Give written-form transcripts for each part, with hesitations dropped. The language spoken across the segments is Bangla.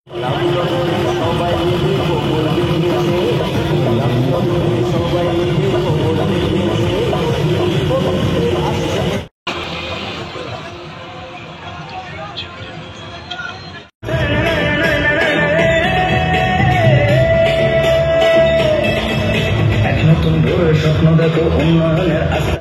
নতুন ভোরের স্বপ্ন দেখো উন্নয়নের আশা।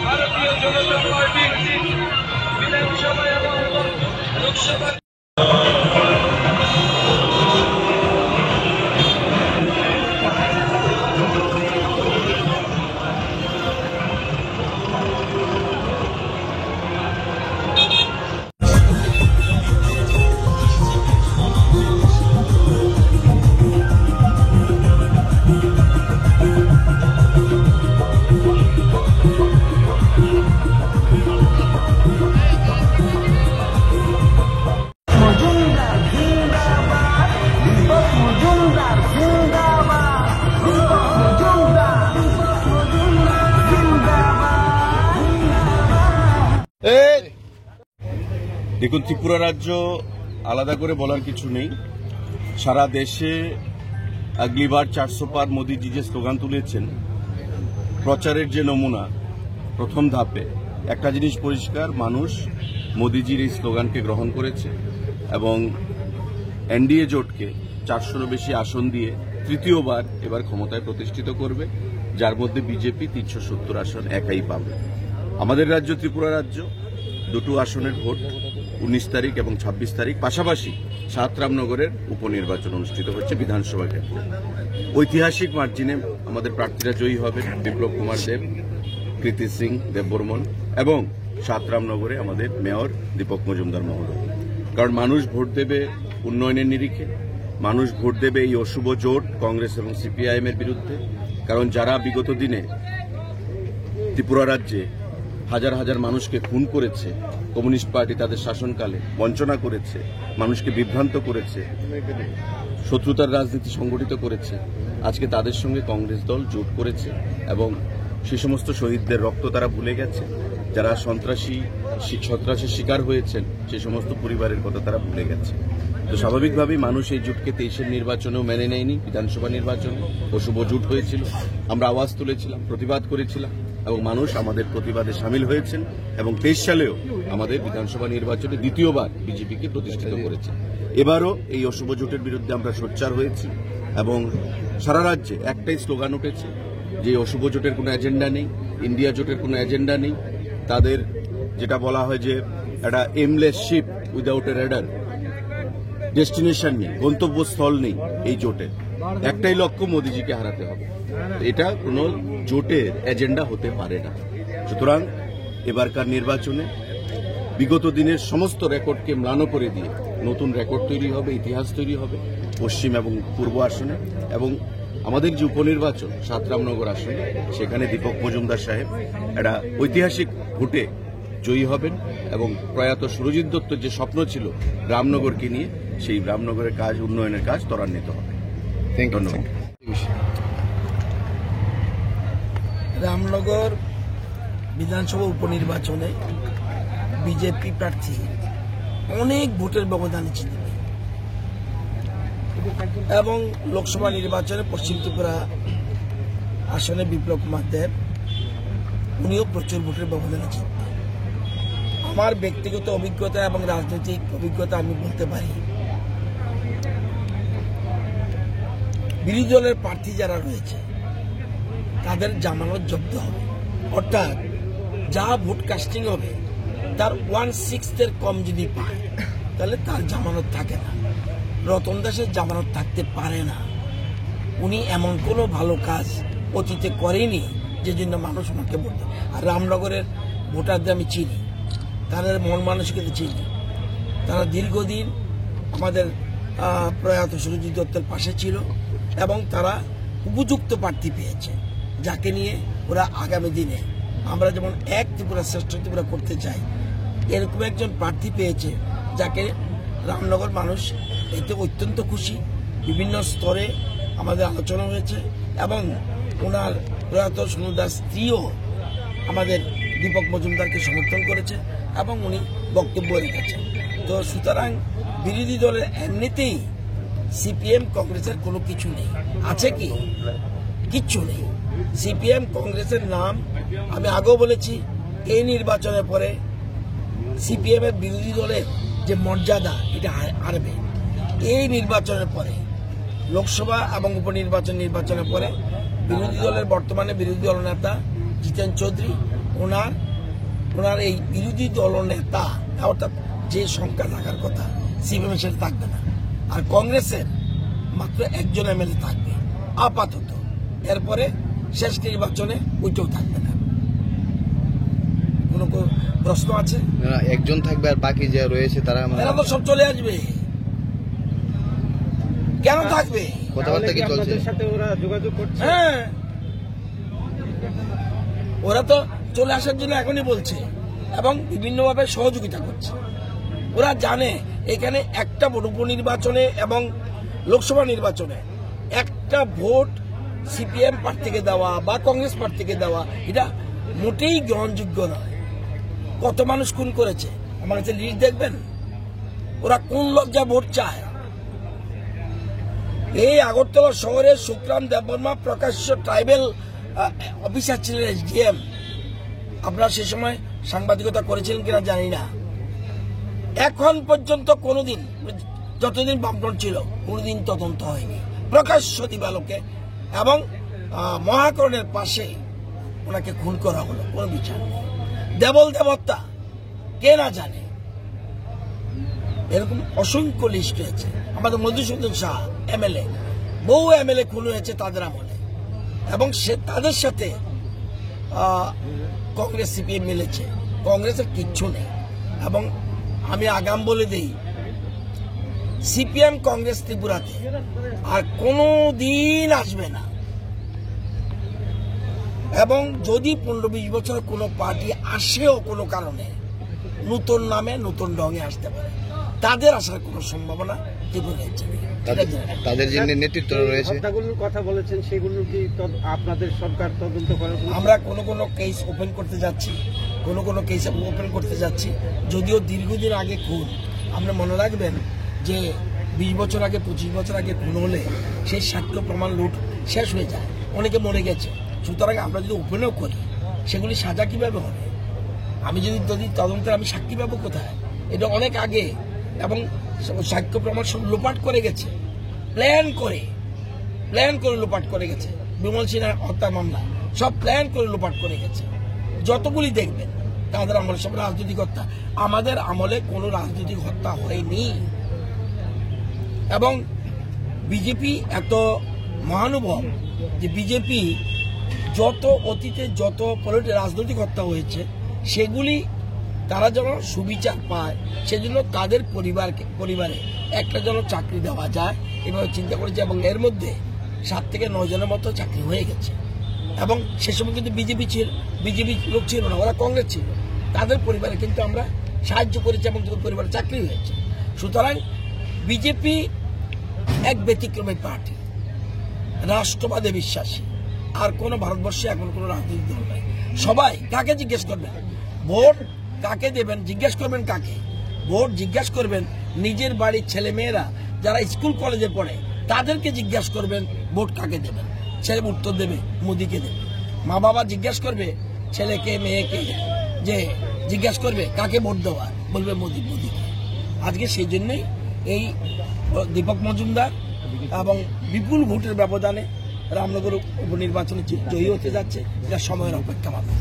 ভারতীয় জনতা পার্টির বিধানসভা এবং লোকসভা দেখুন, ত্রিপুরা রাজ্য আলাদা করে বলার কিছু নেই। সারা দেশে আগলিবার 400 পার মোদিজি যে স্লোগান তুলেছেন, প্রচারের যে নমুনা প্রথম ধাপে, একটা জিনিস পরিষ্কার, মানুষ মোদিজির এই স্লোগানকে গ্রহণ করেছে এবং এনডিএ জোটকে 400-রও বেশি আসন দিয়ে তৃতীয়বার এবার ক্ষমতায় প্রতিষ্ঠিত করবে, যার মধ্যে বিজেপি 370 আসন একাই পাবে। আমাদের রাজ্য ত্রিপুরা রাজ্য দুটো আসনের ভোট 19 তারিখ এবং 26 তারিখ, পাশাপাশি সাতরামনগরের উপনির্বাচন অনুষ্ঠিত হচ্ছে বিধানসভা ক্ষেত্রে। ঐতিহাসিক মার্জিনে আমাদের প্রার্থীরা জয়ী হবেন, বিপ্লব কুমার দেব, কৃতি সিং দেববর্মন এবং সাতরামনগরে আমাদের মেয়র দীপক মজুমদার মহোদয়। কারণ মানুষ ভোট দেবে উন্নয়নের নিরিখে, মানুষ ভোট দেবে এই অশুভ জোট কংগ্রেস এবং সিপিআইএম এর বিরুদ্ধে। কারণ যারা বিগত দিনে ত্রিপুরা রাজ্যে হাজার হাজার মানুষকে খুন করেছে, কমিউনিস্ট পার্টি তাদের শাসনকালে বঞ্চনা করেছে, মানুষকে বিভ্রান্ত করেছে, শত্রুতার রাজনীতি সংগঠিত করেছে, আজকে তাদের সঙ্গে কংগ্রেস দল জোট করেছে এবং সে সমস্ত শহীদদের রক্ত তারা ভুলে গেছে। যারা সন্ত্রাসের শিকার হয়েছেন সেই সমস্ত পরিবারের কথা তারা ভুলে গেছে। তো স্বাভাবিকভাবেই মানুষ এই জোটকে 23-এর নির্বাচনেও মেনে নেয়নি। বিধানসভা নির্বাচনে অশুভ জোট হয়েছিল, আমরা আওয়াজ তুলেছিলাম, প্রতিবাদ করেছিলাম এবং মানুষ আমাদের প্রতিবাদে সামিল হয়েছেন এবং 23 সালেও আমাদের বিধানসভা নির্বাচনে দ্বিতীয়বার বিজেপিকে প্রতিষ্ঠিত করেছে। এবারও এই অশুভ জোটের বিরুদ্ধে আমরা সোচ্চার হয়েছি এবং সারা রাজ্যে একটাই স্লোগান উঠেছে যে অশুভ জোটের কোনো এজেন্ডা নেই, ইন্ডিয়া জোটের কোনো এজেন্ডা নেই, তাদের যেটা বলা হয় যে একটা aimless ship without a rudder, destination নেই, গন্তব্যস্থল নেই এই জোটের। একটাই লক্ষ্য, মোদিজিকে হারাতে হবে। এটা কোনো জোটের এজেন্ডা হতে পারে না। সুতরাং এবারকার নির্বাচনে বিগত দিনের সমস্ত রেকর্ডকে ম্লান করে দিয়ে নতুন রেকর্ড তৈরি হবে, ইতিহাস তৈরি হবে পশ্চিম এবং পূর্ব আসনে। এবং আমাদের যে উপনির্বাচন সাতরামনগর আসনে, সেখানে দীপক মজুমদার সাহেব একটা ঐতিহাসিক ভোটে জয়ী হবেন এবং প্রয়াত সুরজিৎ দত্তর যে স্বপ্ন ছিল রামনগরকে নিয়ে, সেই রামনগরের কাজ, উন্নয়নের কাজ ত্বরান্বিত হবে। ধন্যবাদ। রামনগর বিধানসভা উপনির্বাচনে বিজেপি প্রার্থী অনেক ভোটের ব্যবধানে জিতবে এবং লোকসভা নির্বাচনে পশ্চিম ত্রিপুরা আসনে বিপ্লব কুমার দেব উনিও প্রচুর ভোটের ব্যবধানে জিতবে। আমার ব্যক্তিগত অভিজ্ঞতা এবং রাজনৈতিক অভিজ্ঞতা আমি বলতে পারি, বিরোধী দলের প্রার্থী যারা রয়েছে তাদের জামানত জব্দ হবে, অর্থাৎ যা ভোট কাস্টিং হবে তার 1/6 কম যদি পায় তাহলে তার জামানত থাকে না। রতন দাসের জামানত থাকতে পারে না। উনি এমন কোনো ভালো কাজ অতীতে করেনি যে জন্য মানুষ ওনাকে ভোট দেয়। আর রামনগরের ভোটারদের আমি চিনি, তাদের মন মানসিকতা চিনি। তারা দীর্ঘদিন আমাদের প্রয়াত সুরজিৎ দত্তের পাশে ছিল এবং তারা উপযুক্ত প্রার্থী পেয়েছে, যাকে নিয়ে ওরা আগামী দিনে আমরা যেমন এক ত্রিপুরা শ্রেষ্ঠ ত্রিপুরা করতে চাই, এরকম একজন প্রার্থী পেয়েছে যাকে রামনগর মানুষ এতে অত্যন্ত খুশি। বিভিন্ন স্তরে আমাদের আলোচনা হয়েছে এবং ওনার প্রয়াত সোনুদার স্ত্রীও আমাদের দীপক মজুমদারকে সমর্থন করেছে এবং উনি বক্তব্য রেখেছেন। তো সুতরাং বিরোধী দলের এমনিতেই সিপিএম কংগ্রেসের কোনো কিছু নেই, আছে কি? কিচ্ছু নেই। সিপিএম কংগ্রেসের নাম আমি আগেও বলেছি, এই নির্বাচনের পরে সিপিএম এর বিরোধী দলের যে মর্যাদা এটা হারবে। এই নির্বাচনের পরে লোকসভা এবং নির্বাচনের পরে বিরোধী দলের বর্তমানে বিরোধী দল নেতা জিতেন চৌধুরী ওনার এই বিরোধী দল নেতা অর্থাৎ যে সংখ্যা থাকার কথা সিপিএম এর সাথে থাকবে না, আর কংগ্রেসের মাত্র একজন এমএলএ থাকবে আপাতত। এরপরে শেষ নির্বাচনে ওইটাও থাকবে না। কোনো প্রশ্ন আছে? একজন থাকবে আর বাকি যে রয়েছে তারা তো সব চলে আসবে। কেন থাকবে? কথাবার্তা কি চলছে? হ্যাঁ, ওরা তো চলে আসার জন্য এখনই বলছে এবং বিভিন্নভাবে সহযোগিতা করছে। ওরা জানে এখানে একটা ভোট উপনির্বাচনে এবং লোকসভা নির্বাচনে একটা ভোট সিপিএম প্রার্থীকে দেওয়া বা কংগ্রেস প্রার্থীকে দেওয়া এটা মোটেই গ্রহণযোগ্য নয়। কত মানুষ খুন করেছে আমার কাছে লিস্ট দেখবেন। ওরা কোন লজ্জা ভোট চায়? এই আগরতলা শহরের সুখরাম দেববর্মা প্রকাশ্য ট্রাইবেল অফিসার ছিলেন এসডিএম। আপনারা সে সময় সাংবাদিকতা করেছিলেন কিনা জানি না। এখন পর্যন্ত কোনোদিন, যতদিন বামফ্রন্ট ছিল, কোনোদিন তদন্ত হয়নি। প্রকাশ্য দিবালোকে এবং মহাকরণের পাশে ওনাকে খুন করা হলো, কোনো বিচার নেই। দেবল দেবত্তা কে না জানে? এরকম অসংখ্য লিস্ট হয়েছে। আমাদের মধুসূদন শাহ এমএলএ, বহু এমএলএ খুন হয়েছে তাদের আমলে এবং তাদের সাথে কংগ্রেস সিপিএম মিলেছে। কংগ্রেসের কিচ্ছু নেই এবং আমি আগাম বলে দেই, সিপিএম কংগ্রেস ত্রিপুরাতে আর কোনো দিন আসবে না। এবং যদি 15-20 বছর কোনো পার্টি আসেও কোনো কারণে, নতুন নামে নতুন ঢঙে আসতে পারে, তাদের আসার কোনো সম্ভাবনা ত্রিপুরায় নেই। তাদের যে নেতৃত্ব রয়েছে, কথা বলেছেন, সেগুলো কি আপনাদের সরকার তদন্ত করে? আমরা কোনো কেস ওপেন করতে যাচ্ছি, কোনো কেস ওপেন করতে যাচ্ছি। যদিও দীর্ঘদিন আগে খুন, আপনি মনে রাখবেন যে 20 বছর আগে 25 বছর আগে খুন হলে সেই সাক্ষ্য প্রমাণ লুট শেষ হয়ে যায়, অনেকে মরে গেছে। সুতরাং আমরা যদি ওপেনও করি, সেগুলি সাজা কিভাবে হবে? আমি যদি তদন্তের আমি সাক্ষী পাবো কোথায়? এটা অনেক আগে এবং সাক্ষ্য প্রমাণ সব লোপাট করে গেছে, প্ল্যান করে লোপাট করে গেছে। বিমল সিনহার হত্যা মামলা সব প্ল্যান করে লোপাট করে গেছে। যতগুলি দেখবেন তাদের আমলে সব রাজনৈতিক হত্যা। আমাদের আমলে কোনো রাজনৈতিক হত্যা হয়নি। এবং বিজেপি এত মহানুভব যে বিজেপি যত অতীতে যত রাজনৈতিক হত্যা হয়েছে সেগুলি তারা যেন সুবিচার পায়, সেজন্য তাদের পরিবারে একটা যেন চাকরি দেওয়া যায় এভাবে চিন্তা করেছে। এবং এর মধ্যে 7 থেকে 9 জনের মতো চাকরি হয়ে গেছে। এবং সে সময় কিন্তু বিজেপি লোক ছিল না, ওরা কংগ্রেস ছিল। তাদের পরিবারে কিন্তু আমরা সাহায্য করেছি এবং তাদের পরিবারে চাকরি হয়েছে। সুতরাং বিজেপি এক ব্যতিক্রমী পার্টি, রাষ্ট্রবাদে বিশ্বাসী। আর কোনো ভারতবর্ষে এখন কোনো রাজনৈতিক দল নাই। সবাই কাকে জিজ্ঞেস করবেন? ভোট কাকে দেবেন জিজ্ঞেস করবেন কাকে? ভোট জিজ্ঞাসা করবেন নিজের বাড়ির ছেলে মেয়েরা যারা স্কুল কলেজে পড়ে, তাদেরকে জিজ্ঞাসা করবেন ভোট কাকে দেবেন। ছেলে উত্তর দেবে মোদিকে দেবে। মা বাবা জিজ্ঞাসা করবে ছেলেকে মেয়েকে, যে জিজ্ঞাসা করবে কাকে ভোট দেওয়া, বলবে মোদিকে। আজকে সেই জন্যই এই দীপক মজুমদার এবং বিপুল ভোটের ব্যবধানে রামনগর উপনির্বাচনে জয়ী হতে যাচ্ছে। এটা সময়ের অপেক্ষা মাত্র।